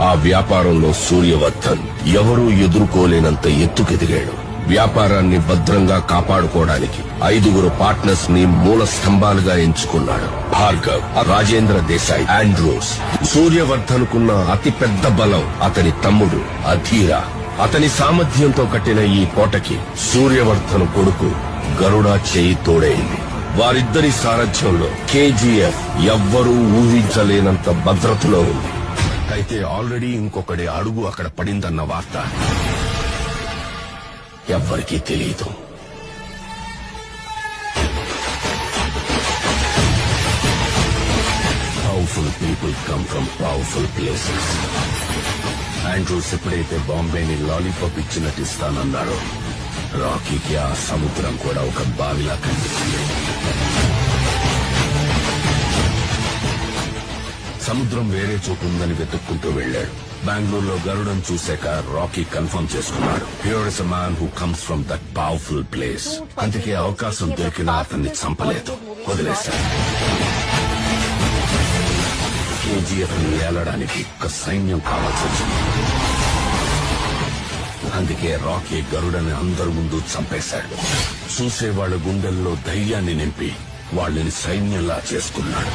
ఆ వ్యాపారంలో సూర్యవర్ధన్ ఎవరూ ఎదుర్కోలేనంత ఎత్తుకెదిగాడు. వ్యాపారాన్ని భద్రంగా కాపాడుకోవడానికి 5 పార్ట్నర్స్ ని మూల స్తంభాలుగా ఎంచుకున్నాడు. భార్గవ్, రాజేంద్ర దేశాయ్, ఆండ్రూస్. సూర్యవర్ధన్ కున్న అతిపెద్ద బలం అతని తమ్ముడు అధీరా. అతని సామర్థ్యంతో కట్టిన ఈ కోటకి సూర్యవర్ధన్ కొడుకు గరుడ చేయి తోడైంది. వారిద్దరి సారథ్యంలో కేజీఎఫ్ ఎవ్వరూ ఊహించలేనంత భద్రతలో ఉంది. అయితే ఆల్రెడీ ఇంకొకటి అడుగు అక్కడ పడిందన్న వార్త ఎవ్వరికీ తెలియదు. Powerful people come from powerful places. Andrews ఎప్పుడైతే బాంబేని లాలీపాప్ ఇచ్చినట్టు ఇస్తానన్నాడో, రాకీకి ఆ సముద్రం కూడా ఒక బావిలా కనిపించింది. సముద్రం వేరే చోటు ఉందని వెతుక్కుంటూ వెళ్లాడు. బెంగళూరులో గరుడను చూశాక రాకీ కన్ఫర్మ్ చేసుకున్నాడు. Here is a man who comes from that powerful place. అందుకే అవకాశం దొరికినా అతన్ని చంపలేదు, వదిలేశాడు. కేజీఎఫ్ ని ఏలడానికి ఒక సైన్యం కావాల్సి వచ్చింది. అందుకే రాకీ గరుడని అందరి ముందు చంపేశాడు. చూసేవాళ్ల గుండెల్లో ధైర్యాన్ని నింపి వాళ్ళని సైన్యంలా చేసుకున్నాడు.